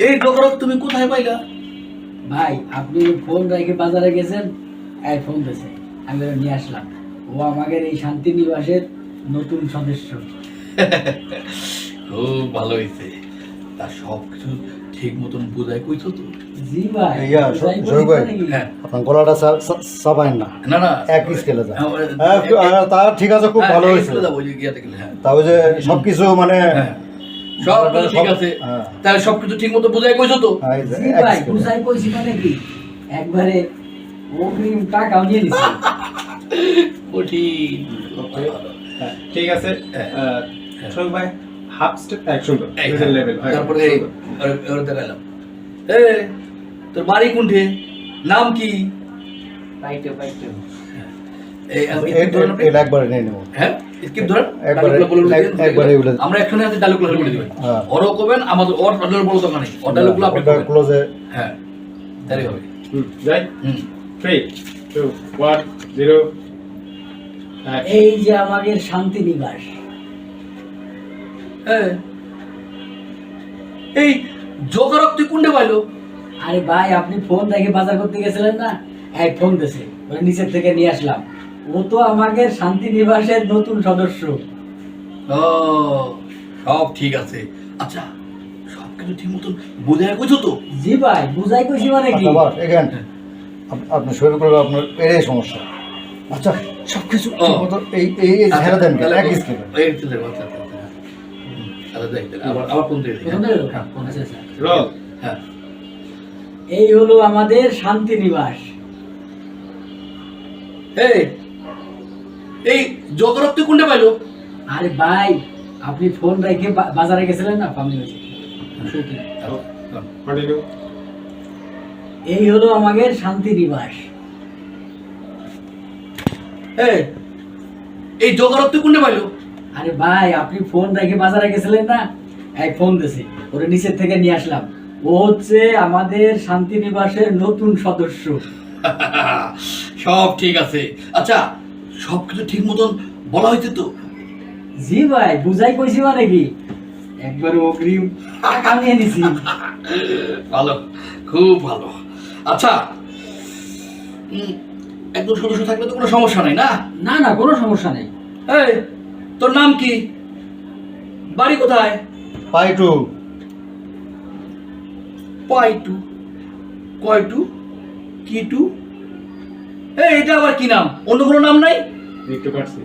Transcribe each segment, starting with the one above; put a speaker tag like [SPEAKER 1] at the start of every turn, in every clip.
[SPEAKER 1] এই ডগরক তুমি কোথায় পাইলা?
[SPEAKER 2] ভাই আপনি ফোন রেখে বাজারে গেছেন, এই ফোন দিয়েছে, আমি ওটা নিয়ে আসলাম। ও আমাদের এই শান্তি নিবাসের নতুন সদস্য।
[SPEAKER 1] খুব ভালো হয়েছে। তা সব কিছু ঠিক মতন বোঝায় কইছো তো?
[SPEAKER 2] জি ভাই।
[SPEAKER 3] ইয়া,
[SPEAKER 2] বুঝাই
[SPEAKER 3] জয়
[SPEAKER 2] বলছি
[SPEAKER 3] ভাই।
[SPEAKER 2] নাকি?
[SPEAKER 1] হ্যাঁ
[SPEAKER 3] আপনার গলাটা চাপায়েন না,
[SPEAKER 1] না না
[SPEAKER 3] এক স্কেলে যায়।
[SPEAKER 1] হ্যাঁ,
[SPEAKER 3] তা ঠিক আছে, খুব ভালো হয়েছে।
[SPEAKER 1] যাবো ওই যে গিয়াতে গেলে, হ্যাঁ
[SPEAKER 3] তা ওই যে সবকিছু মানে
[SPEAKER 1] হ্যাঁ সব কিছু ঠিক আছে।
[SPEAKER 3] হ্যাঁ।
[SPEAKER 1] তাহলে সব কিছু ঠিক মতো বোঝায় কইছো তো?
[SPEAKER 3] এই যে
[SPEAKER 2] জি
[SPEAKER 3] এক
[SPEAKER 2] ভাই,
[SPEAKER 3] স্কেলে।
[SPEAKER 2] বুঝাই কইছি মানে কি, একবারে অগ্রিম টাকাও নিয়ে নিছি।
[SPEAKER 1] কঠিন।
[SPEAKER 4] হ্যাঁ, ঠিক আছে।
[SPEAKER 1] হ্যাঁ।
[SPEAKER 4] শোক ভাই, হাফ স্টেপ সুন্দর
[SPEAKER 1] এই,
[SPEAKER 4] মিডল লেভেল হয়।
[SPEAKER 1] তারপরে এই ওর দেখাইলাম। এ তোর বাড়ি কোনঠে? নাম কি?
[SPEAKER 2] পাইটো পাইটো।
[SPEAKER 1] এই স্কিপ ধরেন আপনি?
[SPEAKER 3] এটা একবারে নিয়ে নেবো।
[SPEAKER 1] হ্যাঁ স্কিপ ধরেন।
[SPEAKER 3] একবারে
[SPEAKER 1] ডায়লগগুলো বলে দিন।
[SPEAKER 3] একবারে বলে দিন।
[SPEAKER 1] আমরা একখানে আছে ডায়লগগুলো বলে দিবেন।
[SPEAKER 3] হ্যাঁ।
[SPEAKER 1] ওরও করবেন, আমাদের ওর ডায়লগ বলো দরকার নেই। ওর ডায়লগগুলো আপনি
[SPEAKER 3] ওটা
[SPEAKER 1] করবেন।
[SPEAKER 3] ক্লোজে।
[SPEAKER 1] হ্যাঁ তাই হবে।
[SPEAKER 4] যাই
[SPEAKER 1] হুম
[SPEAKER 4] 3 2 1 0
[SPEAKER 2] এই যে আমাদের শান্তি নিবাস।
[SPEAKER 1] হ্যাঁ এই জোগাড়ক তুই কোনটা পাইলো?
[SPEAKER 2] আরে ভাই আপনি ফোন রেখে বাজার করতে গেছিলেন না, এই ফোন দিয়েছে, ওটা নিচের থেকে নিয়ে আসলাম। ও তো আমাদের শান্তি নিবাসের নতুন সদস্য।
[SPEAKER 1] ও সব ঠিক আছে। আচ্ছা সব কিছু ঠিক মতন বোঝায় কইছো তো?
[SPEAKER 2] জি ভাই, বুঝাই কইছি মানে কি।
[SPEAKER 3] আবার এখান আপনি শুরু করলে আপনার এটাই সমস্যা। আচ্ছা সবকিছু
[SPEAKER 1] ও।
[SPEAKER 3] ঠিক মতো এই এই এই ছেড়ে দেন কেন?
[SPEAKER 1] তাহলে
[SPEAKER 3] এক স্কেলে।
[SPEAKER 1] এই ছেলে আচ্ছা আচ্ছা আচ্ছা। আচ্ছা দেখ আবার আবার কোন দিকে?
[SPEAKER 2] প্রথম থেকে তো?
[SPEAKER 1] হ্যাঁ কোন
[SPEAKER 2] আচ্ছা,
[SPEAKER 1] দিকে?
[SPEAKER 2] আচ্ছা।
[SPEAKER 4] রোল
[SPEAKER 1] হ্যাঁ
[SPEAKER 2] এই হলো আমাদের শান্তি নিবাস।
[SPEAKER 1] এই এই জোগাড়ক তুই কোনটা পাইলো?
[SPEAKER 2] আরে ভাই আপনি ফোন রেখে বাজারে গেছিলেন না, পামনি হয়েছে।
[SPEAKER 4] কন্টিনিউ।
[SPEAKER 2] এই হলো আমাদের শান্তি নিবাস।
[SPEAKER 1] এই এই জোগাড়ক তুই কোনটা পাইলো?
[SPEAKER 2] আরে ভাই আপনি ফোন রেখে বাজারে গেছিলেন না, এই ফোন দিয়েছে, ওটা নিচের থেকে নিয়ে আসলাম। ও হচ্ছে আমাদের শান্তি নিবাসের নতুন সদস্য।
[SPEAKER 1] সব ঠিক আছে। আচ্ছা সব কিছু ঠিক মতন বলা হয়েছে তো?
[SPEAKER 2] জি ভাই, বুঝাই কইছি মানে কি, একবার অগ্রিম টাকা নিয়ে নিছি।
[SPEAKER 1] ভালো, খুব ভালো। আচ্ছা একজন সদস্য থাকলে তো কোনো সমস্যা নাই না?
[SPEAKER 2] না না, কোনো সমস্যা নেই।
[SPEAKER 1] এই তোর নাম কি? বাড়ি কোথায়?
[SPEAKER 3] পাইটু।
[SPEAKER 1] পাইটু, কয়টু, কিটু? এই এটা আবার কি নাম? অন্য কোনো নাম নাই?
[SPEAKER 4] দেখতে পাচ্ছি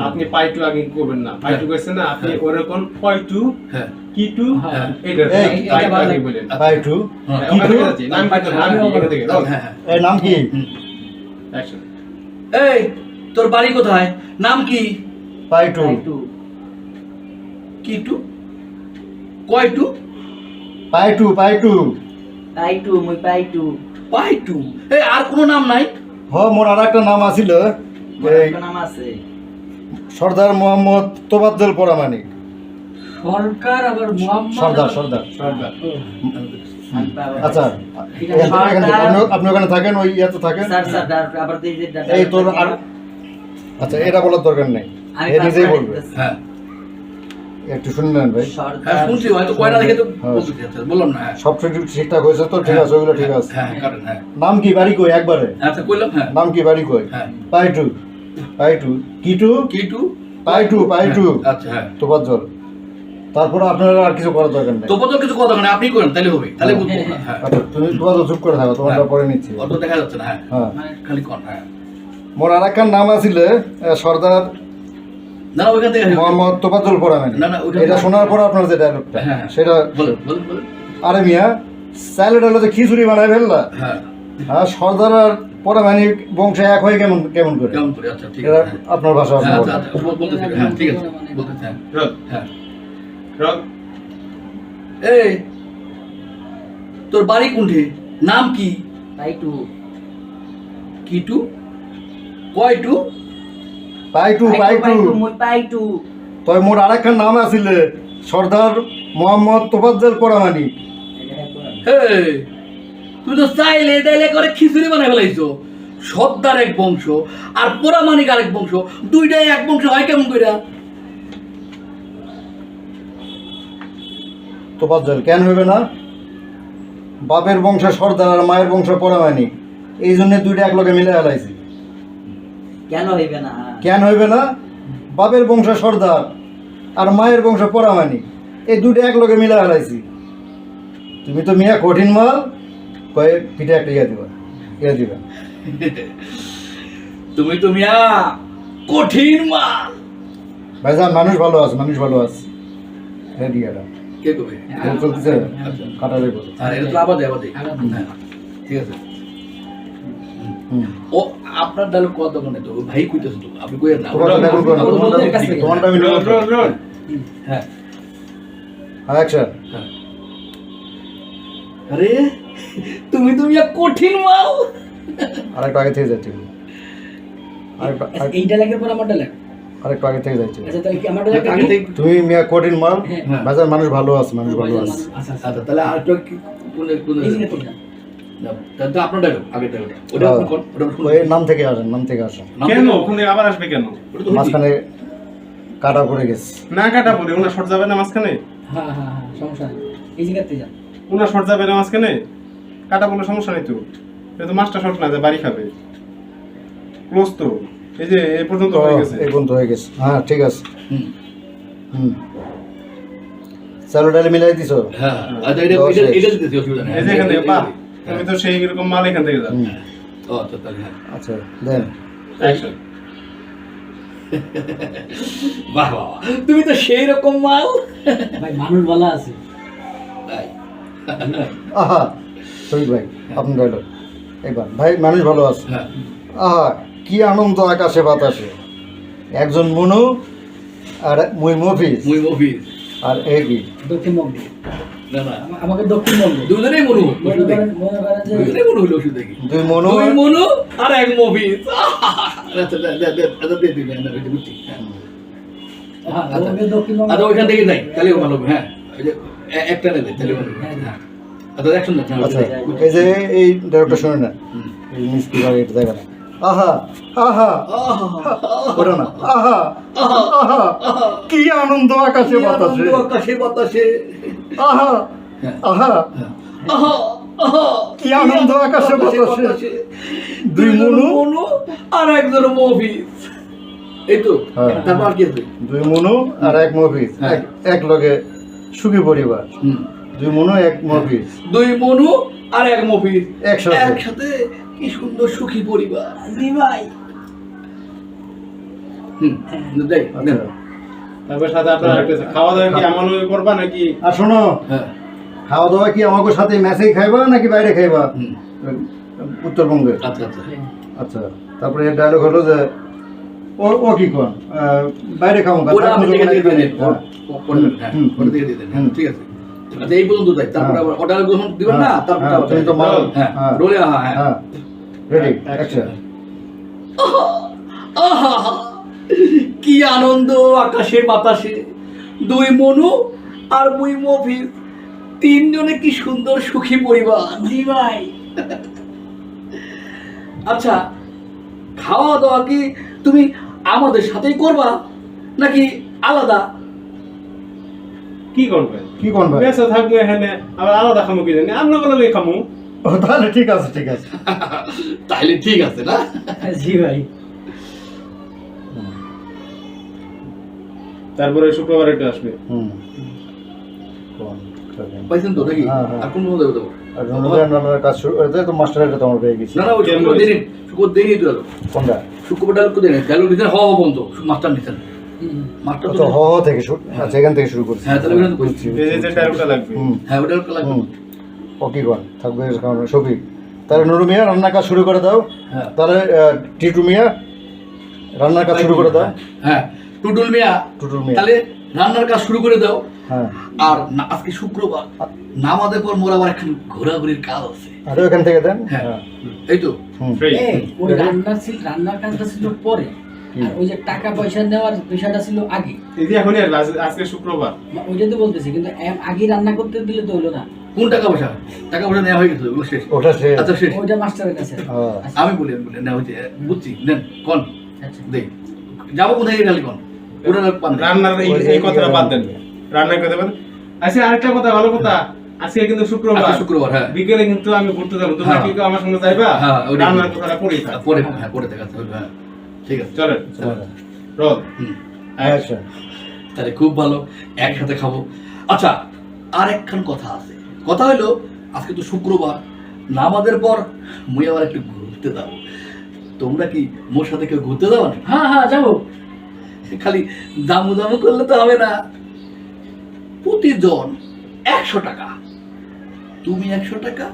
[SPEAKER 4] আপনি পাইটু আগে করবেন না, পাইটু কইছেন না আপনি ওরকম পয়টু
[SPEAKER 1] হ্যাঁ
[SPEAKER 4] কিটু
[SPEAKER 2] হ্যাঁ।
[SPEAKER 4] এটা
[SPEAKER 3] এই,
[SPEAKER 4] পাইটু আগে বলেন।
[SPEAKER 3] পাইটু।
[SPEAKER 4] হ্যাঁ,
[SPEAKER 3] কিটু?
[SPEAKER 4] ওখানে যাচ্ছি, নাম পাইটু নাম কি এখান থেকে রোল
[SPEAKER 1] হ্যাঁ হ্যাঁ।
[SPEAKER 3] এর নাম কি?
[SPEAKER 1] হুম।
[SPEAKER 4] অ্যাকশন।
[SPEAKER 1] এই তোর বাড়ি কোথায়? নাম কি?
[SPEAKER 3] পাইটু।
[SPEAKER 2] পাইটু।
[SPEAKER 1] কিটু, কয়টু,
[SPEAKER 3] পাইটু পাইটু।
[SPEAKER 2] পাইটু, মুই পাইটু।
[SPEAKER 1] পাইটু? এই আর কোনো নাম নাই?
[SPEAKER 3] হ, মোর আর একটা নাম আছিল, এই
[SPEAKER 2] নাম আছে
[SPEAKER 3] সর্দার মোহাম্মদ তোবাদ্দুল পরামানিক।
[SPEAKER 2] সরকার, আবার মোহাম্মদ।
[SPEAKER 3] সর্দার সর্দার।
[SPEAKER 4] সর্দার।
[SPEAKER 3] আচ্ছা এখান থেকে আপনি ওখানে থাকেন, ওই ইয়াতে থাকেন।
[SPEAKER 2] আবার
[SPEAKER 3] এই তোর আর আচ্ছা এটা বলার দরকার নেই, এ নিজেই বলবে।
[SPEAKER 1] হ্যাঁ
[SPEAKER 3] একটু শুনলেন ভাই?
[SPEAKER 1] হ্যাঁ শুনছি, হয়তো কয়না দেখে তো
[SPEAKER 3] হ্যাঁ।
[SPEAKER 1] বলতে চাচ্ছি, বললাম না। হ্যাঁ
[SPEAKER 3] সব কিছু ঠিকঠাক হয়েছে তো? ঠিক আছে, ওইগুলো ঠিক আছে।
[SPEAKER 1] হ্যাঁ কারণ হ্যাঁ
[SPEAKER 3] নাম কি, বাড়ি কই একবারে?
[SPEAKER 1] আচ্ছা কইলাম। হ্যাঁ
[SPEAKER 3] নাম কি, বাড়ি কই?
[SPEAKER 1] হ্যাঁ
[SPEAKER 3] পাইটু। পাইটু কিটু।
[SPEAKER 1] কিটু,
[SPEAKER 3] পাইটু পাইটু
[SPEAKER 1] আচ্ছা হ্যাঁ।
[SPEAKER 3] তোবাজ্জল। তারপরে আপনার আর কিছু করার দরকার নেই।
[SPEAKER 1] তো পর্যন্ত কিছু কথা মানে আপনি করেন তাহলে হবে, তাহলে বুঝবো না। হ্যাঁ
[SPEAKER 3] আচ্ছা তুমি তোবাজ্জল চুপ করে থাকো, তোমারটা পরে নিচ্ছি।
[SPEAKER 1] অত দেখা যাচ্ছে না। হ্যাঁ
[SPEAKER 3] হ্যাঁ,
[SPEAKER 1] খালি কন। হ্যাঁ
[SPEAKER 3] মোর আর একখান নাম আছিল সর্দার
[SPEAKER 1] না না ওইখান থেকে
[SPEAKER 3] মোহাম্মদ তোবাজ্জল পরামানিক।
[SPEAKER 1] না, না, ওইটা-
[SPEAKER 3] এটা শোনার পর আপনার যে ডায়লগটা,
[SPEAKER 1] হ্যাঁ, হ্যাঁ।
[SPEAKER 3] সেটা
[SPEAKER 1] বলেন বলেন বলেন।
[SPEAKER 3] আরে মিয়া স্যালাড হলো যে খিচুড়ি বানায় ফেললা।
[SPEAKER 1] হ্যাঁ
[SPEAKER 3] হ্যাঁ, সর্দার আর পরামানিক বংশ এক হয়ে কেমন কেমন করে?
[SPEAKER 1] কেমন করে? আচ্ছা ঠিক
[SPEAKER 3] এটা
[SPEAKER 1] আছে।
[SPEAKER 3] আপনার ভাষা আপনি
[SPEAKER 1] হ্যাঁ
[SPEAKER 3] বলেন।
[SPEAKER 1] আচ্ছা আচ্ছা বলতেছি। হ্যাঁ ঠিক আছে বলতেছি। হ্যাঁ
[SPEAKER 4] রোল
[SPEAKER 1] হ্যাঁ।
[SPEAKER 4] রোল
[SPEAKER 1] এই তোর বাড়ি কোনঠে? নাম কি?
[SPEAKER 2] পাইটু।
[SPEAKER 1] কিটু, কয়টু?
[SPEAKER 3] পাইটু পাইটু।
[SPEAKER 2] মুই পাইটু।
[SPEAKER 3] তবে মোর আর একখান নাম আছিল সর্দার মোহাম্মদ তোবাজ্জল পরামানিক।
[SPEAKER 1] হে তুই তো চাইলে ডাইলে করে খিচুড়ি বানাই ফেলাইছো। সর্দার এক বংশ আর পোড়ামানিক আরেক বংশ, দুইটাই এক বংশ হয় কেমন কইরা?
[SPEAKER 3] তোবাজ্জল কেন হইবে না? বাপের বংশ সর্দার আর মায়ের বংশ পরামানি, এই জন্য দুইটা এক লগে মিলে হেলাইছি।
[SPEAKER 2] কেন হইবে না?
[SPEAKER 3] কেন হইবে না? বাপের বংশ সর্দার আর মায়ের বংশ পরামানি, এই দুইটা এক লগে মিলে হেলাইছি। তুমি তো মিয়া কঠিন মাল, কয়ে পিঠে একটা ইয়া দিবা।
[SPEAKER 1] তুমি তো মিয়া কঠিন মাল।
[SPEAKER 3] ভাইজান মানুষ ভালো আছে, মানুষ ভালো আছে। রেডি এটা
[SPEAKER 1] কে কবে?
[SPEAKER 3] চলতেছে, কাটা যাবে।
[SPEAKER 1] আর এটা তো আবার দেয়। হ্যাঁ, ঠিক আছে। ও আপনার ডায়লগ কত দোকানে তো ভাই কইতেছ তো, আপনি কইেন না।
[SPEAKER 3] তোমারটা ডায়লগ করো, তোমারটা আমি
[SPEAKER 4] রোল রোল রোল
[SPEAKER 1] হ্যাঁ
[SPEAKER 3] অ্যাকশন।
[SPEAKER 1] আরে তুমি তো মিয়া কঠিন মাল।
[SPEAKER 3] আরেকটু আগে থেকে যাচ্ছি,
[SPEAKER 2] এইটা লাগে পর আমারটা লাগে।
[SPEAKER 3] আরেকটু আগে থেকে যাচ্ছি।
[SPEAKER 2] আচ্ছা তাহলে কি আমারটা লাগে
[SPEAKER 1] আগে থেকে
[SPEAKER 3] তুমি মিয়া কঠিন মাল,
[SPEAKER 2] হ্যাঁ।
[SPEAKER 3] ভাইজান মানুষ ভালো আছে, মানুষ ভালো আছে।
[SPEAKER 2] আচ্ছা আচ্ছা
[SPEAKER 1] আচ্ছা তাহলে আরেকটা কি কোন
[SPEAKER 2] এই যে তোমরা
[SPEAKER 1] তাহলে আপনার ডায়লগ আগে ডায়লগটা ওটা আপনি কোন ওটা শুনুন।
[SPEAKER 3] ওই নাম থেকে আসেন, নাম থেকে আসেন।
[SPEAKER 4] কেন ওখানে আবার আসবে কেন?
[SPEAKER 1] ওটা তো
[SPEAKER 3] মাঝখানে কাটা পড়ে গেছে।
[SPEAKER 4] না কাটা পড়ে ওনার শর্ট যাবে না মাঝখানে?
[SPEAKER 2] হ্যাঁ হ্যাঁ হ্যাঁ সমস্যা নেই, এই জায়গাতে যান।
[SPEAKER 4] ওনার শর্ট যাবে না মাঝখানে? কাটা পড়লে সমস্যা নেই তো, এটা তো মাস্টার শর্ট না যে বাড়ি খাবে। ক্লোজ তো, এই যে এই পর্যন্ত হয়ে গেছে।
[SPEAKER 3] এই পর্যন্ত হয়ে গেছে, হ্যাঁ ঠিক আছে।
[SPEAKER 1] হুম
[SPEAKER 3] হুম, চালু ডালে মিলাই দিছো।
[SPEAKER 1] হ্যাঁ আচ্ছা এটা
[SPEAKER 3] দশ
[SPEAKER 1] এটা
[SPEAKER 3] শেষ।
[SPEAKER 1] এটা দিতে অসুবিধা নেই।
[SPEAKER 4] এই যে এখান থেকে বাহ, তুমি তো সেই এরকম মাল এখান থেকে যাও।
[SPEAKER 3] হুম,
[SPEAKER 1] ও আচ্ছা তাহলে হ্যাঁ।
[SPEAKER 3] আচ্ছা দেন।
[SPEAKER 4] অ্যাকশন।
[SPEAKER 1] বাহ বাহ তুমি তো সেই রকম মাল।
[SPEAKER 2] ভাই মানুষ ভালো আছে।
[SPEAKER 1] তাই
[SPEAKER 3] আহা শহীদ ভাই আপনার ডায়লগ এবার। ভাই মানুষ ভালো আছে।
[SPEAKER 1] হ্যাঁ
[SPEAKER 3] আহা কি আনন্দ আকাশে বাতাসে, একজন মনু আর মুই মফিজ
[SPEAKER 1] মুই মফিজ
[SPEAKER 3] আর একই।
[SPEAKER 2] দক্ষিণবঙ্গ,
[SPEAKER 1] না না
[SPEAKER 2] আমাকে দক্ষিণবঙ্গ
[SPEAKER 1] দুজনেই মনু
[SPEAKER 2] মনে
[SPEAKER 1] ওষুধ দেখি।
[SPEAKER 2] করেন যে
[SPEAKER 1] দুজনেই মনু হলো ওষুধ দেখি।
[SPEAKER 3] দুই মনু
[SPEAKER 1] দুই মনু আর এক মফিজ। আচ্ছা আচ্ছা দিয়ে দিবেন না এটা বুঝছি। হ্যাঁ
[SPEAKER 2] হ্যাঁ আমাকে দক্ষিণবঙ্গ।
[SPEAKER 1] আচ্ছা ওইখান থেকে নাই তাহলে ভালো হবে। হ্যাঁ ওই যে একটা নেবে তাহলে ভালো হবে। হ্যাঁ আচ্ছা অ্যাকশন দেন।
[SPEAKER 3] আচ্ছা এই যে এই ডায়লগটা শুনে না, এই মিষ্টি ভাই এটা দেখা না। আহা আহা ওটা না, আহা আহা কি আনন্দ আকাশে বাতাসে,
[SPEAKER 1] আকাশে বাতাসে।
[SPEAKER 3] আহা
[SPEAKER 1] হ্যাঁ
[SPEAKER 3] আহা
[SPEAKER 1] আহা আহা
[SPEAKER 3] কি আনন্দ আকাশে বাতাসে, দুই মনু
[SPEAKER 1] মনু আর একজন মফিজ। এই তো
[SPEAKER 3] হ্যাঁ।
[SPEAKER 1] তারপর আর কি আছে?
[SPEAKER 3] দুই মনু আর এক মফিজ,
[SPEAKER 1] হ্যাঁ।
[SPEAKER 3] এক লগে সুখী পরিবার।
[SPEAKER 1] হুম
[SPEAKER 3] দুই মনু এক মফিজ
[SPEAKER 1] দুই মনু আর এক মফিজ
[SPEAKER 3] একসাথে।
[SPEAKER 1] একসাথে কি সুন্দর সুখী পরিবার।
[SPEAKER 2] জি ভাই
[SPEAKER 1] হুম দেখ
[SPEAKER 3] আচ্ছা।
[SPEAKER 4] তারপর সাথে আপনার একটা আছে, খাওয়া দাওয়া কি এমন ভাবে করবা নাকি?
[SPEAKER 3] আর শোনো,
[SPEAKER 1] হ্যাঁ
[SPEAKER 3] খাওয়া দাওয়া কি আমাকে সাথে মেসেই খাইবা নাকি বাইরে খাইবা?
[SPEAKER 1] হুম
[SPEAKER 3] উত্তরবঙ্গের।
[SPEAKER 1] আচ্ছা আচ্ছা
[SPEAKER 3] আচ্ছা তারপরে এর ডায়লগ হলো যে ও কি কোন বাইরে খাবো
[SPEAKER 1] ওটা আপনি দেখে দিয়ে দেন। হ্যাঁ
[SPEAKER 3] হুম,
[SPEAKER 1] ওটা দেখে দিয়ে দেন। হ্যাঁ,
[SPEAKER 3] হুম।
[SPEAKER 1] ঠিক আছে। আচ্ছা এই পর্যন্ত তাই তারপর
[SPEAKER 3] হ্যাঁ।
[SPEAKER 1] আবার অর্ডার গ্রহণ দিবেন না তারপর
[SPEAKER 3] হ্যাঁ,
[SPEAKER 1] আবার
[SPEAKER 3] তুমি তো মাল।
[SPEAKER 1] হ্যাঁ
[SPEAKER 3] হ্যাঁ।
[SPEAKER 1] রোলে হ্যাঁ
[SPEAKER 3] হ্যাঁ রেডি অ্যাকশন।
[SPEAKER 1] আহা কি আনন্দ আকাশে বাতাসে, দুই মনু আর মুই মফিজ, তিনজনে কি সুন্দর সুখী পরিবার।
[SPEAKER 2] জি ভাই
[SPEAKER 1] আচ্ছা খাওয়া দাওয়া কি তুমি আমাদের সাথেই করবা নাকি আলাদা?
[SPEAKER 4] কি করবে?
[SPEAKER 3] কি কোন ভাই?
[SPEAKER 4] বেঁচে থাকবো এখানে, আবার আলাদা খামু কি জানি, আমরা বলে খামু।
[SPEAKER 3] ও তাহলে ঠিক আছে, ঠিক আছে।
[SPEAKER 1] তাইলে ঠিক আছে না?
[SPEAKER 2] জি ভাই
[SPEAKER 4] তারপরে শুক্রবার এটা আসবে।
[SPEAKER 3] হুম কোন খাবেন?
[SPEAKER 1] পাইছেন তো নাকি?
[SPEAKER 3] হ্যাঁ, হ্যাঁ।
[SPEAKER 1] আর কোন মজা দেবো?
[SPEAKER 3] আর রমজান রান্নার কাজ শুরু হয়েছে তো, মাস্টারের তো আমার পেয়ে গেছি।
[SPEAKER 1] না না ওই শুক্রবার দিনই তো গেল।
[SPEAKER 3] কোনটা?
[SPEAKER 1] শুক্রবার ডাল করে দেন ডাল দিতেন হওয়া বন্ধ মাস্টার নিতেন মাস্টার তো
[SPEAKER 3] আচ্ছা হ থেকে শুরু, আচ্ছা এখান থেকে শুরু করছি।
[SPEAKER 1] হ্যাঁ, তাহলে ওখানে তো করছি।
[SPEAKER 3] বুঝছি,
[SPEAKER 4] এই যে ডায়লগটা লাগবে।
[SPEAKER 3] হুম
[SPEAKER 1] হ্যাঁ ওটা লাগবে।
[SPEAKER 3] হুম ও কি কোন থাকবে শফিক? তাহলে নুরু মিয়া রান্নার কাজ শুরু করে দাও।
[SPEAKER 1] হ্যাঁ
[SPEAKER 3] তাহলে টিটু মিয়া রান্নার কাজ শুরু করে দাও।
[SPEAKER 1] হ্যাঁ টুটুল মিয়া
[SPEAKER 3] টুটুল মিয়া।
[SPEAKER 1] তাহলে রান্নার কাজ শুরু করে দাও।
[SPEAKER 3] হ্যাঁ
[SPEAKER 1] আর আজকে শুক্রবার নামাজের পর মোর আবার একটু ঘোরাঘুরির কাজ আছে।
[SPEAKER 3] আর ওখান থেকে দেন।
[SPEAKER 1] হ্যাঁ
[SPEAKER 3] হ্যাঁ
[SPEAKER 1] এই তো
[SPEAKER 3] হুম
[SPEAKER 4] Free.
[SPEAKER 2] এই ওই রান্নার কাজটা ছিল পরে, আর ওই যে টাকা পয়সা নেওয়ার বিষয়টা ছিল আগে।
[SPEAKER 4] এই যে এখনই আসবে, আজকে শুক্রবার।
[SPEAKER 2] ওইটা তো বলতেছি, কিন্তু আগে রান্না করতে দিলে তো হলো না।
[SPEAKER 1] কোন টাকা পয়সা নেওয়া হয়ে গেছে ওগুলো শেষ।
[SPEAKER 3] ওটা শেষ।
[SPEAKER 1] আচ্ছা শেষ।
[SPEAKER 2] ওইটা মাস্টারের কাছে।
[SPEAKER 3] হ্যাঁ।
[SPEAKER 2] আচ্ছা,
[SPEAKER 1] আমি বলি নেওয়া হয়েছে বুঝছি নেন কোন
[SPEAKER 2] আচ্ছা।
[SPEAKER 1] দেখ যাবো কোথায় গেলে কোন ওটা পান না।
[SPEAKER 4] রান্নার এই কথাটা বাদ দেন, রান্নার কথা বাদ। আচ্ছা আরেকটা কথা, ভালো কথা, আজকে কিন্তু শুক্রবার
[SPEAKER 1] আজকে শুক্রবার, হ্যাঁ।
[SPEAKER 4] বিকেলে কিন্তু আমি ঘুরতে যাবো, তোমরা
[SPEAKER 1] হ্যাঁ।
[SPEAKER 4] কি কেউ আমার সঙ্গে যাইবা?
[SPEAKER 1] হ্যাঁ, ওইটা-
[SPEAKER 4] রান্নার কথাটা পরেই থাক।
[SPEAKER 1] পরে দেখা যাবে, হ্যাঁ ঠিক আছে।
[SPEAKER 4] চলেন
[SPEAKER 3] চলো।
[SPEAKER 4] রোল
[SPEAKER 1] হুম,
[SPEAKER 3] আচ্ছা
[SPEAKER 1] তাহলে খুব ভালো, একসাথে খাবো। আচ্ছা, আর একখান কথা আছে। কথা হইলো আজকে তো শুক্রবার, নামাজের পর মুই আবার একটু ঘুরতে যাবো। তোমরা কি মোর সাথে কেউ ঘুরতে যাবো না?
[SPEAKER 2] হ্যাঁ হ্যাঁ যাবো।
[SPEAKER 1] খালি দামু দামু করলে তো হবে না। প্রতিজন 100 টাকা, তুমি 100 টাকা,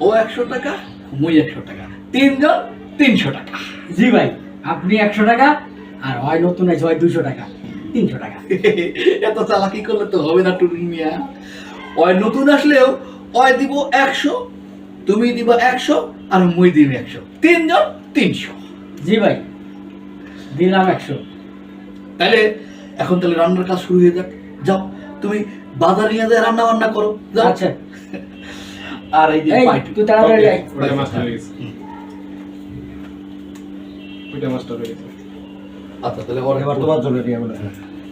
[SPEAKER 1] ও 100 টাকা, মুই 100 টাকা, 3 জন 300 টাকা।
[SPEAKER 2] জি ভাই, আপনি 100 টাকা আর হয় নতুন আছে হয় 200 টাকা, 300 টাকা।
[SPEAKER 1] এত চালাকি করলে তো হবে না টুরিন মিয়া। ওই নতুন আসলেও ওই দিব 100, তুমি দিবা 100 আর মুই দিব 100, 3 জন 300।
[SPEAKER 2] জি ভাই, দিলাম 100।
[SPEAKER 1] তাহলে এখন তাহলে রান্নার কাজ শুরু হয়ে যাক। যাও তুমি বাজার নিয়ে যায় রান্না বান্না করো, যাও।
[SPEAKER 2] আচ্ছা
[SPEAKER 1] আর এই যে
[SPEAKER 2] এই
[SPEAKER 1] পাইটু,
[SPEAKER 2] তুই তাড়াতাড়ি আয়।
[SPEAKER 4] ওইটা মাস্টার হয়ে গেছে, ওইটা মাস্টার হয়ে গেছে।
[SPEAKER 1] আচ্ছা তাহলে ওর
[SPEAKER 3] এবার তোমার জন্য নিয়ে বলে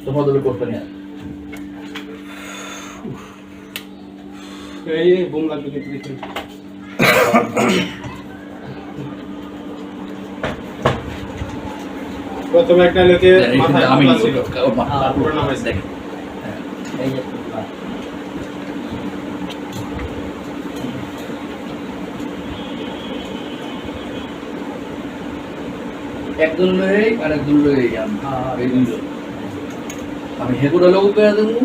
[SPEAKER 1] তোমাদের করতে নিয়ে
[SPEAKER 4] এই বুম লাগবে কিন্তু দেখি। প্রথমে একটা লোকে মাথায়
[SPEAKER 1] আমি
[SPEAKER 4] হাত ছিল,
[SPEAKER 1] তারপরে নামাইছে।
[SPEAKER 2] এই যে ভাই।
[SPEAKER 1] একজন লই আর একজন লই এই দুইজন। আমি হেগুড়া লোক পেয়ে দেবো,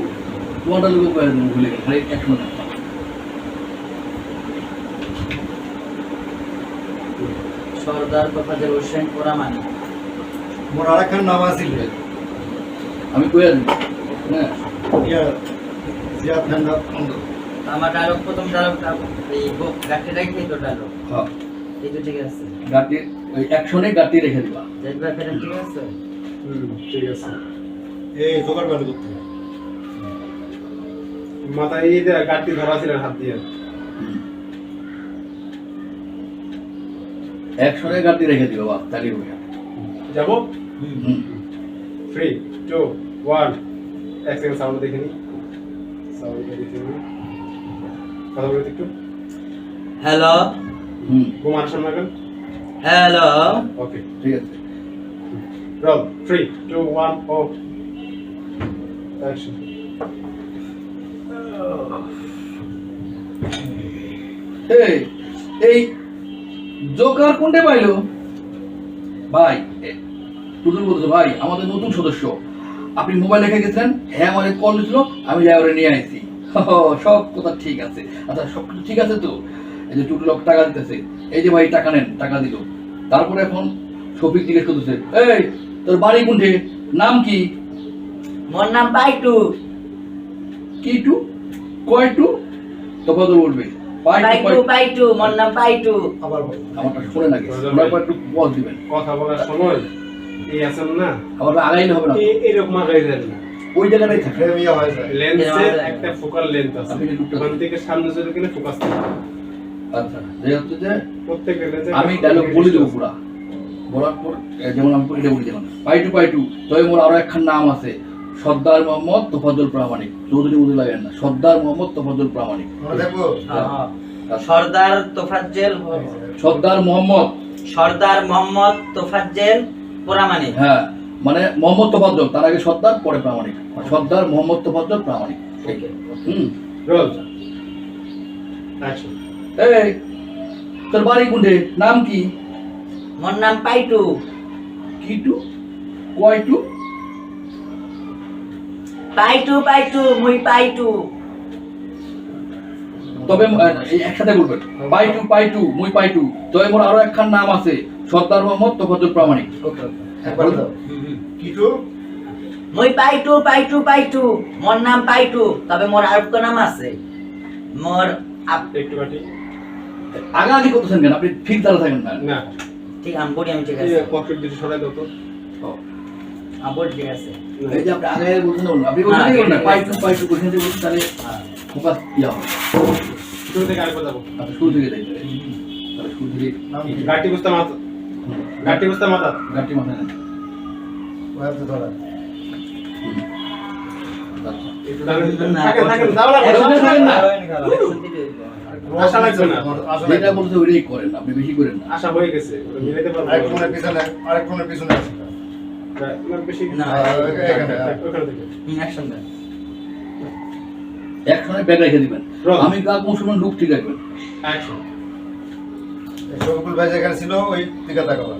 [SPEAKER 1] তোমারটা লোক পেয়ে দেবো, ভুলে গেলে খালি একসঙ্গে না।
[SPEAKER 5] সর্দার তোফাজ্জল হোসেন পোরামানি।
[SPEAKER 3] মোর আরেকখান নাম আছিল
[SPEAKER 1] আমি কয়ে দেবো, হ্যাঁ
[SPEAKER 3] ইয়া জিয়াদ খান
[SPEAKER 5] আমার ডায়লগ প্রথম ডায়লগ এই গাঠে রাখি তো ডায়লগ
[SPEAKER 1] হ্যাঁ
[SPEAKER 5] এই তো ঠিক আছে।
[SPEAKER 1] গাটি ওই একশনে গাটি রেখে দিবা।
[SPEAKER 5] দেখবা ফেরেন ঠিক আছে।
[SPEAKER 4] ঠিক আছে।
[SPEAKER 3] এই জোগাড় করে করতে
[SPEAKER 4] মাথায় এই যে গাঁটটি ধরা ছিল হাত দিয়ে।
[SPEAKER 1] একশনে গাটি রেখে দিবা, বাস তাহলে হবে।
[SPEAKER 4] যাবো?
[SPEAKER 1] হুম
[SPEAKER 4] 3, 2, 1 এক সেকেন্ড সাউন্ড দেখে নি। সাউন্ডটা দেখে নি। কথা বলতে একটু।
[SPEAKER 5] হ্যালো
[SPEAKER 1] হুম
[SPEAKER 4] ঘুমানোর সামনে রাখেন।
[SPEAKER 5] হ্যালো
[SPEAKER 4] ওকে
[SPEAKER 1] ঠিক আছে।
[SPEAKER 4] রোল 3, 2, 1 ও অ্যাকশন।
[SPEAKER 1] এই জোকার কোনটা পাইলো ভাই? টুটুল বলতো ভাই আমাদের নতুন সদস্য, আপনি মোবাইল রেখে গেছেন, হ্যাঁ আমার কল দিছিল, আমি যাই ওরে নিয়ে আইছি। সব কথা ঠিক আছে। আচ্ছা সব কিছু ঠিক আছে তো? এই যে টুটুল টাকা দিতেছে, এই যে ভাই টাকা নেন, টাকা দিল। তারপরে এখন শফিক জিজ্ঞেস করতেছে, এই তোর বাড়ি কোনটে, নাম কি?
[SPEAKER 5] মোর নাম বাইটু।
[SPEAKER 1] কি টু কয় টু? তখন তো বলবে
[SPEAKER 5] বাইটু বাইটু মোর নাম বাইটু।
[SPEAKER 3] আবার বল।
[SPEAKER 1] আমারটা শুনে নাকি ওরা একটু বল দিবেন,
[SPEAKER 4] কথা বলার সময় এই আছেন না,
[SPEAKER 1] আবার আগাইলে হবে না,
[SPEAKER 4] এরকম আগাই দেন না।
[SPEAKER 1] ওই জায়গাটাই থাকে।
[SPEAKER 3] প্রেমিয়া হয়ে যায়
[SPEAKER 4] লেন্সের একটা ফোকাল লেন্থ আছে,
[SPEAKER 1] আপনি একটু
[SPEAKER 4] ওখান থেকে সামনে চলে গেলে ফোকাস থাকে।
[SPEAKER 1] আচ্ছা যে হচ্ছে যে
[SPEAKER 4] প্রত্যেকটা লেন্সে
[SPEAKER 1] আমি ডায়লগ বলে দেবো পুরা, বলার পর যেমন আমি এটা বলি, যেমন পাইটু তবে মোর আরো একখান নাম আছে, সর্দার মোহাম্মদ তোফাজ্জল প্রামাণিক। চৌধুরী বুঝে লাগেন না, সর্দার মোহাম্মদ তোফাজ্জল প্রামাণিক।
[SPEAKER 3] মনে থাকবো
[SPEAKER 5] সর্দার তোফাজ্জল
[SPEAKER 1] সর্দার মোহাম্মদ,
[SPEAKER 5] সর্দার মোহাম্মদ তোফাজ্জল পোরামানি।
[SPEAKER 1] হ্যাঁ মানে মোহাম্মদ তোফাজ্জল, তার আগে সর্দার পরে প্রামাণিক, সর্দার মোহাম্মদ তোফাজ্জল প্রামাণিক। হুম
[SPEAKER 4] রোল অ্যাকশন।
[SPEAKER 1] এই তোর বাড়ি কোনটে, নাম কি?
[SPEAKER 5] মোর নাম পাইটু।
[SPEAKER 1] কি টু কয় টু?
[SPEAKER 5] পাইটু পাইটু মুই পাইটু।
[SPEAKER 1] তবে এই একসাথে বলবেন, পাইটু মুই পাইটু, তবে মোর আরো একখান নাম আছে, সর্দার মোহাম্মদ তোফাজ্জল প্রামাণিক।
[SPEAKER 3] একবার দাও কিছু
[SPEAKER 5] মুই পাইটু পাইটু পাইটু মোর নাম পাইটু, তবে মোর আরেকটা নাম আছে। মোর
[SPEAKER 4] একটু কাটি।
[SPEAKER 1] আগাআগি করতেছেন কেন? আপনি ঠিক দাঁড়া থাকেন না।
[SPEAKER 4] না
[SPEAKER 5] ঠিক আমি বলি, আমি ঠিক
[SPEAKER 4] এই
[SPEAKER 5] আছে
[SPEAKER 4] পকেট দিতে সরাই দাও তো।
[SPEAKER 5] আমি বলি ঠিক আছে।
[SPEAKER 1] এই যে আপনি আগে বলছেন না, আপনি বলছেন
[SPEAKER 5] হ্যাঁ,
[SPEAKER 1] না
[SPEAKER 5] ঠিক
[SPEAKER 1] পাইটু
[SPEAKER 5] আছে।
[SPEAKER 1] পাইটু বলছেন যে বলছেন, তাহলে ফোকাস ইয়া হবে।
[SPEAKER 4] শুরু থেকে আরেকবার যাবো।
[SPEAKER 1] আচ্ছা শুরু থেকে যাই, তাহলে শুরু থেকে
[SPEAKER 3] নাম কি
[SPEAKER 4] গাঁটি বুঝতে মাথা, গাঁটি বুঝতে মাথা।
[SPEAKER 1] গাঁটি মাথায় নেন।
[SPEAKER 3] ওয়াতে ধরা
[SPEAKER 1] আচ্ছা।
[SPEAKER 4] একটু থাকেন থাকেন যাও না
[SPEAKER 1] ওখানে থাকেন না।
[SPEAKER 4] আশা লাগবে না
[SPEAKER 1] যেটা বলতে ওইটাই করেন, আপনি বেশি করেন না।
[SPEAKER 4] আশা হয়ে গেছে ওটা মিলাইতে পারবো
[SPEAKER 3] আরেক ফোনের পিছনে আছে
[SPEAKER 4] বেশি
[SPEAKER 5] না,
[SPEAKER 3] এখানে,
[SPEAKER 4] ওখানে থেকে
[SPEAKER 5] অ্যাকশন দেন।
[SPEAKER 1] একসঙ্গে ব্যাগ রেখে দিবেন।
[SPEAKER 4] Roll.
[SPEAKER 1] আমি কাল কোন সময় লুক ঠিক রাখবেন।
[SPEAKER 4] অ্যাকশন
[SPEAKER 3] শফিকুল ভাই যেখানে ছিল ওই দিকে তাকাবা।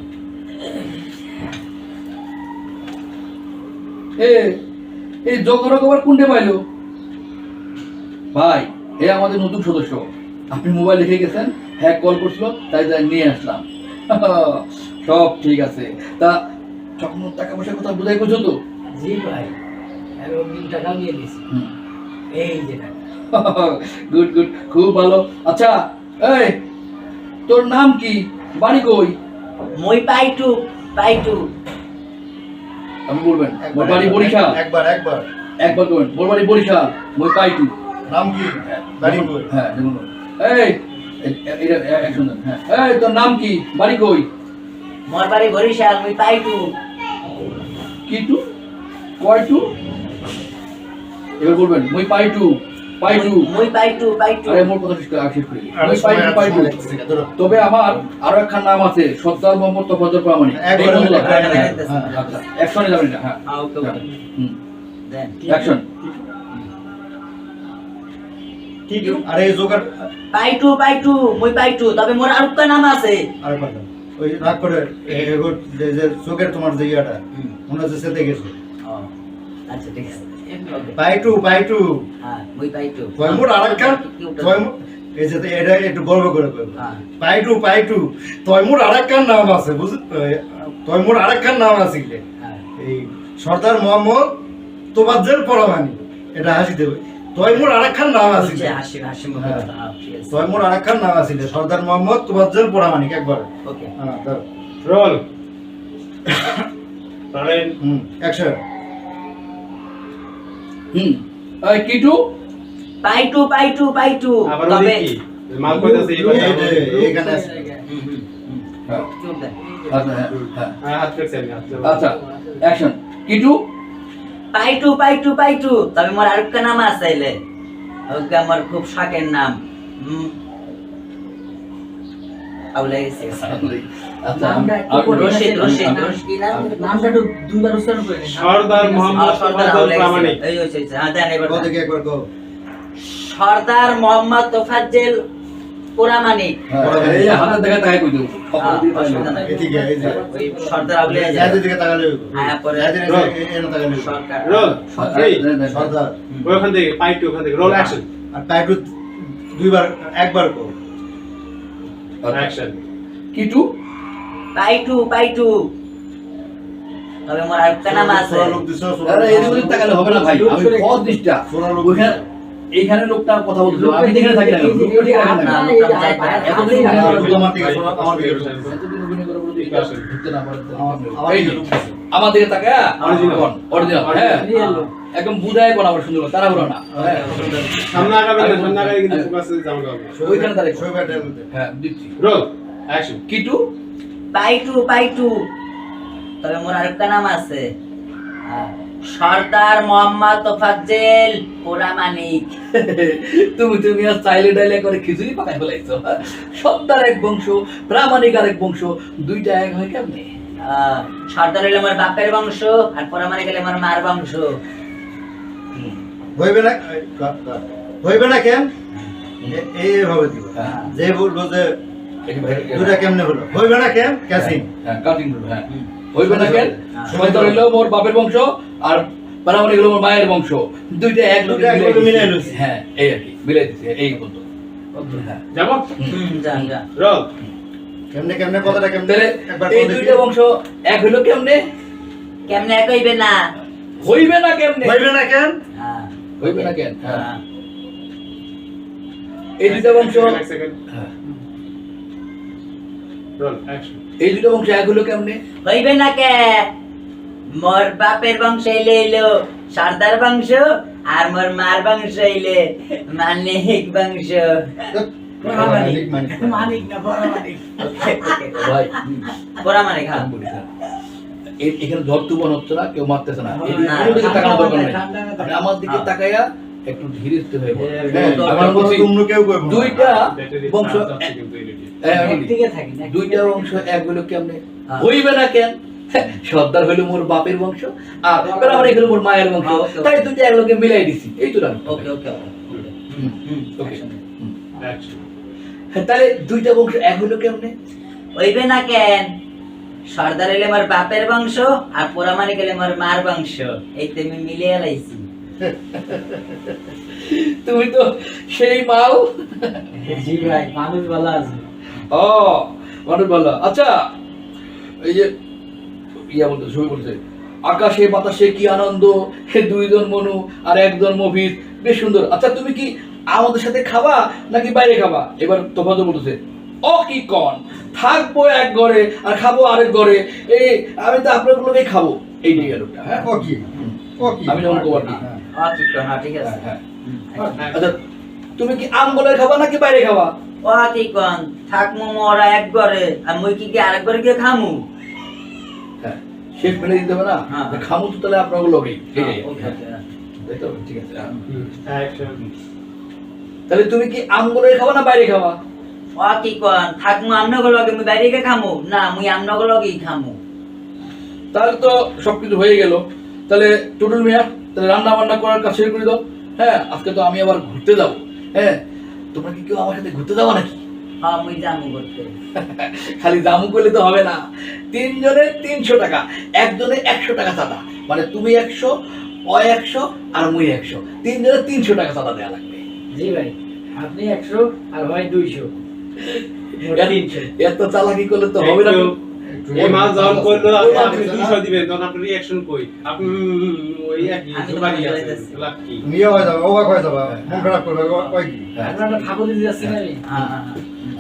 [SPEAKER 1] এই জোকার কভার কোনটা পাইলো? ভাই, এ আমাদের নতুন সদস্য। আপনি মোবাইল রেখে গেছেন, হ্যাঁ কল করছিল, তাই তাই নিয়ে আসলাম। সব ঠিক আছে। তা যখন টাকা পয়সার কথা বোঝাই পর্যন্ত
[SPEAKER 2] জি ভাই, আমি অগ্রিম টাকা নিয়ে দিয়েছি। এই যে টাকা।
[SPEAKER 1] গুড গুড, খুব ভালো। আচ্ছা, এই তোর নাম কি, বাড়ি কই?
[SPEAKER 5] মই পাইটু পাইটু।
[SPEAKER 1] আমি বলবেন মোর বাড়ি বরিশাল।
[SPEAKER 3] একবার
[SPEAKER 1] একবার করবেন, মোর বাড়ি বরিশাল, মই পাইটু।
[SPEAKER 3] নাম কি? বাড়ি কই?
[SPEAKER 1] হ্যাঁ, যেমন এটা একজন। হ্যাঁ, এই তোর নাম কি, বাড়ি কই?
[SPEAKER 5] মোর বাড়ি বরিশাল, মই পাইটু।
[SPEAKER 1] কি টু, কয় টু? এবার বলবেন মই পাইটু, পাইটু।
[SPEAKER 5] মই পাইটু পাইটু।
[SPEAKER 1] আরে মোর কথা শেষ করি।
[SPEAKER 3] আরে
[SPEAKER 1] মই
[SPEAKER 3] সময়
[SPEAKER 1] পাইটু, পাইটু।
[SPEAKER 3] লাগতেছে, ধরো।
[SPEAKER 1] তবে আমার আরো একখান নাম আছে, সর্দার মোহাম্মদ তোফাজ্জল প্রামাণিক। এই
[SPEAKER 3] একবার,
[SPEAKER 1] বন্ধুরা,
[SPEAKER 3] একবার,
[SPEAKER 1] হ্যাঁ,
[SPEAKER 3] হ্যাঁ,
[SPEAKER 1] আচ্ছা, অ্যাকশনে যাবেন না। হ্যাঁ,
[SPEAKER 5] ওকে ওকে
[SPEAKER 1] হুম,
[SPEAKER 5] দেন।
[SPEAKER 1] অ্যাকশন।
[SPEAKER 4] ঠিক
[SPEAKER 3] আরে এই জোগাড়
[SPEAKER 5] পাইটু পাইটু, মই পাইটু। তবে মোর আর একটা নাম আছে।
[SPEAKER 3] আরেকবার দাও। ওই রাগ করে যে চোখের তোমার যে ইয়াটা মনে হচ্ছে সেতে গেছে।
[SPEAKER 5] ও আচ্ছা ঠিক আছে।
[SPEAKER 3] পাইটু
[SPEAKER 5] হ্যাঁ, মই পাইটু।
[SPEAKER 3] তয়মুর আরেকখান তয়মুর এই যে এটা একটু গর্ব করে কইবো।
[SPEAKER 5] হ্যাঁ।
[SPEAKER 3] পাইটু তয়মুর আরেকখান নাম আছে বুঝ তয়মুর আরেকখান নাম আছে কি
[SPEAKER 5] হ্যাঁ।
[SPEAKER 3] এই সর্দার মোহাম্মদ তোফাজ্জল পরমানি। এটা হাসি দেবে। তয়মুর আরেকখান নাম আছে
[SPEAKER 5] বুঝছে, হাসি হাসি মুখে
[SPEAKER 3] হ্যাঁ।
[SPEAKER 5] কথা। ঠিক আছে।
[SPEAKER 3] তয়মুর আরেকখান নাম আছে সর্দার মোহাম্মদ তোফাজ্জল পরমানি একবার।
[SPEAKER 5] ওকে।
[SPEAKER 3] হ্যাঁ দাও।
[SPEAKER 4] রোল তাহলেন
[SPEAKER 3] অ্যাকশন।
[SPEAKER 1] এই কিটু,
[SPEAKER 5] পাইটু পাইটু পাইটু।
[SPEAKER 4] আবার
[SPEAKER 5] তবে
[SPEAKER 4] দেখি মাল কইতাছে এই কথা
[SPEAKER 3] এইখানে আছে।
[SPEAKER 1] হ্যাঁ,
[SPEAKER 5] চুপ দেন।
[SPEAKER 1] আচ্ছা, হ্যাঁ, হ্যাঁ।
[SPEAKER 4] হাত করছে আমি হাত
[SPEAKER 1] আচ্ছা, অ্যাকশন। কিটু,
[SPEAKER 5] পাইটু পাইটু পাইটু। তবে মোর আরেকটা নাম আছে এলে। ওকে আমার খুব শখের নাম। আউলে গেছে।
[SPEAKER 1] আচ্ছা,
[SPEAKER 2] নামটা একটু
[SPEAKER 1] আর-
[SPEAKER 2] করে-
[SPEAKER 5] রশিদ রশিদ রশিদ কি নাম?
[SPEAKER 2] নামটা একটু দুইবার উচ্চারণ করে নিন।
[SPEAKER 4] সর্দার মোহাম্মদ
[SPEAKER 5] সর্দার
[SPEAKER 4] তোফাজ্জল
[SPEAKER 5] আউলে গেছে।
[SPEAKER 4] প্রামাণিক
[SPEAKER 5] এই হচ্ছে হ্যাঁ দেন এবার
[SPEAKER 3] কও
[SPEAKER 5] দেন।
[SPEAKER 3] দেখি একবার কও।
[SPEAKER 5] সর্দার মোহাম্মদ তোফাজ্জল পুরামানিক।
[SPEAKER 1] হ্যাঁ, এই হাতের দেখা তাকাই কই দেবো।
[SPEAKER 5] অসুবিধা নাই।
[SPEAKER 3] এদিকে এই যে
[SPEAKER 5] ওই সর্দার আউলে যায়।
[SPEAKER 3] জায়দের দিকে তাকালে হইবো।
[SPEAKER 5] হ্যাঁ, পরে-
[SPEAKER 3] জায়দের এনে তাকালে হইবো।
[SPEAKER 5] সরকার।
[SPEAKER 4] রোল
[SPEAKER 3] সর্দার
[SPEAKER 4] ওখান থেকে পাইটু ওখান থেকে রোল অ্যাকশন
[SPEAKER 3] আর পাইটু একবার কও।
[SPEAKER 4] অ্যাকশন
[SPEAKER 1] কিটু,
[SPEAKER 5] পাইটু পাইটু। তবে মোর আরেকটা নাম আছে।
[SPEAKER 3] সোনা লোক দিছো, সোনা
[SPEAKER 1] আরে
[SPEAKER 3] লোক
[SPEAKER 1] এদিকে
[SPEAKER 3] দিছো।
[SPEAKER 1] তাকালে হবে না ভাই, আমি পথ দিশটা।
[SPEAKER 3] সোনা লোক
[SPEAKER 1] ওইখানে এইখানে লোকটা কথা বলছিল, আমি এখানে থাকি না কেন?
[SPEAKER 2] এই যে
[SPEAKER 5] না,
[SPEAKER 2] আপনার
[SPEAKER 5] লোকটা
[SPEAKER 2] এই যে
[SPEAKER 5] যাই-
[SPEAKER 2] বাইরে
[SPEAKER 1] এতদিন
[SPEAKER 2] হাতেই
[SPEAKER 1] আগে-
[SPEAKER 2] রাখা।
[SPEAKER 3] তোমার দিকে সোনা, আমার দিকে সোনা।
[SPEAKER 1] এতদিন অভিনয় করে বলে এটা ঢুকতে না পারে তো
[SPEAKER 3] আমার
[SPEAKER 1] এই
[SPEAKER 3] দিকে
[SPEAKER 1] যে,
[SPEAKER 3] লোক দিছো।
[SPEAKER 1] আমার দিকে তাকা,
[SPEAKER 4] Original.
[SPEAKER 1] অরিজিনাল, হ্যাঁ,
[SPEAKER 2] Real লোক।
[SPEAKER 1] একদম বুঝায় কোন আবার সুন্দর তারা বলো না, হ্যাঁ,
[SPEAKER 4] সামনে আগাবেন না সামনে আগালে কিন্তু ফোকাসে যাবে না
[SPEAKER 1] ওইখানে দাঁড়াই।
[SPEAKER 3] শৈবাটের মধ্যে।
[SPEAKER 1] হ্যাঁ, দিচ্ছি।
[SPEAKER 4] রোল অ্যাকশন
[SPEAKER 1] কিটু,
[SPEAKER 5] পাইটু পাইটু। তবে মোর আরেকটা নাম আছে। সর্দার মোহাম্মদ তোফাজ্জল পুরামানিক।
[SPEAKER 1] তুমি আর চাইলে ডাইলে করে খিচুড়ি পাকাই ফেলাইছো। সত্তার এক বংশ, প্রামাণিক আরেক বংশ, দুইটা এক হয় কেমনে?
[SPEAKER 5] সর্দার হইলে আমার বাপের বংশ, আর পুরামানিক হইলে আমার মার বংশ।
[SPEAKER 3] হইবে না হইবে না কেন এইভাবে দিব।
[SPEAKER 1] হ্যাঁ।
[SPEAKER 3] যে বলবো যে দুটা কেমনে হলো হইবে না কেন ক্যাসিং।
[SPEAKER 1] হ্যাঁ, কাটিং রুল, হ্যাঁ। হইবে না কেন?
[SPEAKER 5] হ্যাঁ।
[SPEAKER 1] সত্তার হইলো মোর বাপের বংশ, আর প্রামাণিক হইলো মোর মায়ের বংশ, দুইটা এক
[SPEAKER 3] দুইটা এক লোকে মিলাই লইছি।
[SPEAKER 1] হ্যাঁ, এই আর কি মিলাই দিছি, এই বলতো। হ্যাঁ,
[SPEAKER 4] যাব
[SPEAKER 5] যান যা।
[SPEAKER 4] রোল
[SPEAKER 3] কেমনে কেমনে কথাটা কেমনে
[SPEAKER 1] তাহলে
[SPEAKER 3] একবার
[SPEAKER 1] এই
[SPEAKER 3] বলে দিই।
[SPEAKER 1] দুইটা বংশ এক হইলো কেমনে?
[SPEAKER 5] কেমনে এক হইবে না?
[SPEAKER 1] হইবে না কেমনে?
[SPEAKER 3] হইবে না কেন
[SPEAKER 5] হ্যাঁ।
[SPEAKER 1] হইবে না কেন? হ্যাঁ।
[SPEAKER 5] হ্যাঁ।
[SPEAKER 1] এই দুইটা বংশ,
[SPEAKER 4] এক সেকেন্ড
[SPEAKER 1] হ্যাঁ,
[SPEAKER 4] রোল অ্যাকশন
[SPEAKER 1] এই দুইটা বংশ এক হইলো কেমনে?
[SPEAKER 5] হইবে না কে? মোর বাপের বংশ হইলে হইলো সর্দার বংশ, আর মোর মার বংশ হইলে মানিক বংশ।
[SPEAKER 3] মানিক, মানিক।
[SPEAKER 2] মানিক না, বড় মানিক।
[SPEAKER 1] ভাই,
[SPEAKER 5] পুরামানিক। হ্যাঁ।
[SPEAKER 1] আমি বলি, হ্যাঁ। এখানে ঝড় তুফান হচ্ছে না, কেউ মারতেছে না, এই
[SPEAKER 5] না,
[SPEAKER 1] কোনো দিকে তাকানোর দরকার নেই।
[SPEAKER 2] ঠান্ডা মাথায়।
[SPEAKER 1] আপনি আমার দিকে তাকাইয়া একটু ধীরে স্থির হয়ে বলেন।
[SPEAKER 2] হ্যাঁ,
[SPEAKER 1] হ্যাঁ,
[SPEAKER 3] আমার
[SPEAKER 1] আমি
[SPEAKER 3] কথা
[SPEAKER 1] বলছি,
[SPEAKER 3] তোমরা কেউ কইবো না।
[SPEAKER 1] দুইটা বংশ হ্যাঁ, আমি বলি,
[SPEAKER 2] একদিকে থাকি না,
[SPEAKER 1] দুইটা বংশ এক হইলো কেমনে
[SPEAKER 2] হ্যাঁ।
[SPEAKER 1] হইবে না কেন? সর্দার হইলো মোর বাপের বংশ আর ব্রাহ্মণ হইলো মোর মায়ের বংশ,
[SPEAKER 2] ওকে, ওকে।
[SPEAKER 1] তাই দুইটা এক লোকে মিলাই দিছি, এই তো রাম।
[SPEAKER 2] ওকে ওকে
[SPEAKER 1] ওকে। হ্যাঁ, তাহলে দুইটা বংশ এক হইলো কেমনে?
[SPEAKER 5] হইবে না কেন? সর্দার হইলে মোর বাপের বংশ আর পোড়ামানিক হইলে মোর মার বংশ, এই তো আমি মিলিয়ে লাইছি।
[SPEAKER 1] তুমি তো সেই মাল।
[SPEAKER 2] জি ভাই, মানুষ ভালো আছে।
[SPEAKER 1] ও মানুষ ভালো। আচ্ছা, এই যে ইয়া বলতে ছবি বলছে, আকাশে বাতাসে কি আনন্দ, হে দুইজন মনু আর একজন মফিজ, বেশ সুন্দর। আচ্ছা, তুমি কি আমাদের সাথে খাবা নাকি বাইরে খাবা? এবার তফাৎ বলতেছে, ও কি কন, থাকবো এক ঘরে আর খাবো আরেক ঘরে, এই আমি তো আপনার গুলোকেই খাবো, এই ডিয়ালগটা। হ্যাঁ,
[SPEAKER 3] ও কি ও কি
[SPEAKER 1] আমি যেমন কবার কি।
[SPEAKER 5] হ্যাঁ ঠিক আছে।
[SPEAKER 1] হ্যাঁ, আচ্ছা, তুমি কি আমগোলায় খাবা নাকি বাইরে খাবা?
[SPEAKER 5] ও কি কন, থাকমু মোরা এক ঘরে আর মুই কি আরেক ঘরে গিয়ে খামু?
[SPEAKER 1] হ্যাঁ, শেষ মেনে দিতে হবে না,
[SPEAKER 5] হ্যাঁ।
[SPEAKER 1] খামু তো তাহলে আপনার লোকেই।
[SPEAKER 5] ওকে, ওকে।
[SPEAKER 1] তাই তো? ঠিক আছে। হ্যাঁ। তাহলে তুমি কি আমগুলোই খাবা না বাইরে খাবা?
[SPEAKER 5] ও কি কন, থাকমু আমনগর লগে মুই বাইরে গিয়ে খামু? না, মুই আমনগর লগেই খামু।
[SPEAKER 1] তাহলে তো সবকিছু হয়ে গেল। তাহলে টুটুল মিয়া, তাহলে রান্না বান্না করার কাজ শুরু করে দাও। হ্যাঁ, আজকে তো আমি আবার ঘুরতে যাবো। হ্যাঁ, তোমরা কি কেউ আমার সাথে ঘুরতে যাবো নাকি?
[SPEAKER 5] হ্যাঁ, মুই জামু করতে।
[SPEAKER 1] খালি জামু করলে তো হবে না, 3 জনের 300 টাকা, একজনে 100 টাকা চাঁদা, মানে তুমি 100, ও 100 আর মুই 100, 3 জনের 300 টাকা চাঁদা দেওয়া লাগবে।
[SPEAKER 2] জি ভাই, আপনি 100 আর ভাই 200, 300।
[SPEAKER 1] এত চালাকি করলে তো হবে না।
[SPEAKER 4] এই মাছ যখন করলো
[SPEAKER 1] ওই মাছ
[SPEAKER 4] আপনি
[SPEAKER 1] দিছে না?
[SPEAKER 4] 200 দিবেন, তখন আপনার রিঅ্যাকশন কই? আপনি ওই একই
[SPEAKER 5] আমি তো
[SPEAKER 4] বাড়ি
[SPEAKER 5] মনে
[SPEAKER 4] আছে,
[SPEAKER 5] করিতেছি।
[SPEAKER 4] লাভ কি?
[SPEAKER 3] নিয়ে হয়ে যাবে, অবাক হয়ে যাবে, মন খারাপ করবে, কয় কি?
[SPEAKER 2] আপনারা ঠাকুর দিতে যাচ্ছেন আমি।
[SPEAKER 5] হ্যাঁ, হ্যাঁ,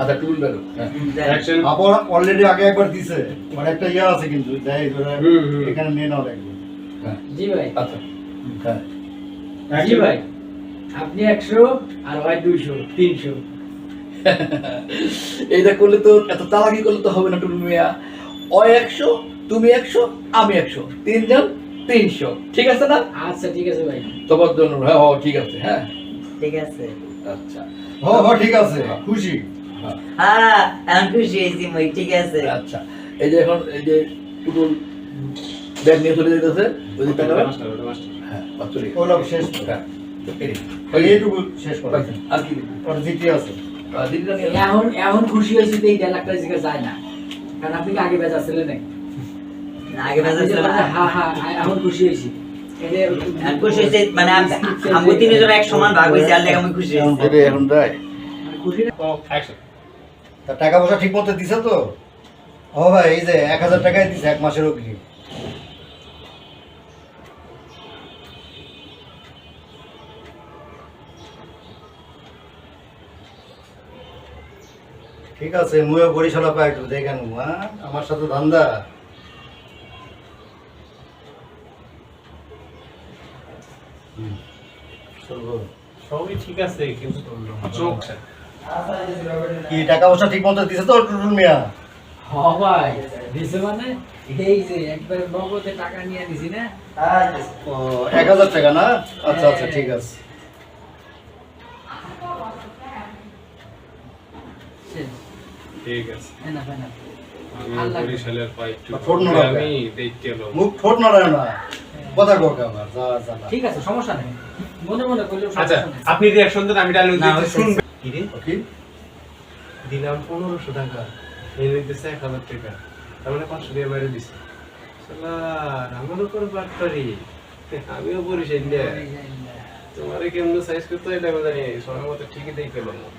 [SPEAKER 1] আচ্ছা, টুটুল বেরো। হ্যাঁ।
[SPEAKER 5] হ্যাঁ।
[SPEAKER 4] অ্যাকশন।
[SPEAKER 3] আপন অলরেডি আগে একবার দিছে, মানে একটা ইয়া আছে কিন্তু যাই ধরে এখানে নিয়ে নাও লাগবে।
[SPEAKER 1] হ্যাঁ,
[SPEAKER 2] জি ভাই,
[SPEAKER 1] আচ্ছা। হ্যাঁ।
[SPEAKER 2] জি ভাই, আপনি 100 আর ভাই 200, 300।
[SPEAKER 1] এইটা করলে তো, এত চালাকি করলে তো হবে না টুটুল মিয়া। ও 100, তুমি 100, আমি 100, 3 জন 300, ঠিক আছে না?
[SPEAKER 2] আচ্ছা ঠিক আছে ভাই।
[SPEAKER 1] তোমার জন্য। হ্যাঁ, ও ঠিক আছে। হ্যাঁ,
[SPEAKER 5] ঠিক আছে।
[SPEAKER 1] আচ্ছা।
[SPEAKER 3] ঠিক আছে, খুশি।
[SPEAKER 1] হ্যাঁ,
[SPEAKER 5] হ্যাঁ, আমি খুশি হয়েছি মুই, ঠিক আছে।
[SPEAKER 1] আচ্ছা। এই যে এখন এই যে টুটুল ব্যাগ নিয়ে চলে যেতেছে, ওই যে টাকা।
[SPEAKER 4] মাস্টার, ওটা মাস্টার।
[SPEAKER 1] হ্যাঁ, বাস চলে গেছে।
[SPEAKER 3] ওগুলো শেষ তো।
[SPEAKER 1] হ্যাঁ, এই নে।
[SPEAKER 3] এইটুকু শেষ করে
[SPEAKER 1] পাইছেন? আর কি দিবি?
[SPEAKER 3] ওর জিটি আছে।
[SPEAKER 1] দিদিটা নিয়ে
[SPEAKER 2] এখন খুশি হয়েছি তো এই 1.5 লাখ টাকা যায় না, কারণ আপনি কি আগে বেচা ছিলেন নাকি?
[SPEAKER 5] না, আগে বাজার ছিল না।
[SPEAKER 2] হ্যাঁ হ্যাঁ, এখন খুশি হয়েছি। এই যে
[SPEAKER 5] আমি খুশি হয়েছি, মানে আমি 3 জন এক সমান ভাগ হয়েছে, আর লেগে আমি খুশি হয়েছি।
[SPEAKER 1] এটা এখন দেয়।
[SPEAKER 2] মানে খুশি না?
[SPEAKER 4] ও অ্যাকশন।
[SPEAKER 3] তা টাকা পয়সা ঠিক মতো দিছে তো? ও ভাই, এই যে 1000 টাকাই দিছে 1 মাসের অগ্রিম। ঠিক আছে, মুইও বরিশালা পাই একটু দেখেন, আমার সাথে ধান্দা। চলবো।
[SPEAKER 4] সবই ঠিক আছে, কিন্তু চোখ
[SPEAKER 3] কি টাকা পয়সা ঠিক মতো দিছে তো টুটুল মিয়া?
[SPEAKER 2] হ্যাঁ ভাই, দিছে মানে এই যে একবার নগদে টাকা নিয়ে দিছি না।
[SPEAKER 3] ও 1000 টাকা না? আচ্ছা আচ্ছা, ঠিক আছে।
[SPEAKER 4] ঠিক আছে।
[SPEAKER 2] হ্যাঁ না, হ্যাঁ না।
[SPEAKER 4] আমি বরিশালের পাই একটু।
[SPEAKER 3] ঠোঁট নড়াবে।
[SPEAKER 4] আমি দেখতে এলো।
[SPEAKER 3] মুখ ঠোঁট নড়ায় না, কথা কোক আবার যা যা।
[SPEAKER 2] ঠিক আছে, সমস্যা নেই, মনে মনে করলেও
[SPEAKER 4] আচ্ছা,
[SPEAKER 2] সমস্যা নেই।
[SPEAKER 4] আপনি রিঅ্যাকশন দেন, আমি ডায়লগ
[SPEAKER 5] না,
[SPEAKER 4] দিচ্ছি,
[SPEAKER 5] হচ্ছে।
[SPEAKER 4] শুনবেন। কি রে?
[SPEAKER 3] কি?
[SPEAKER 4] দিলাম 1500 টাকা, এই নিতেছে 1000 টাকা, তার মানে 500 দিয়ে বাইরে দিছে। শালার, আমার উপর বাটপারি। আমিও বরিশাল দিয়ে তোমারে কেমন সাইজ করতে হয় এটা জানি, সময় মতো ঠিকই দেখে পেলাম।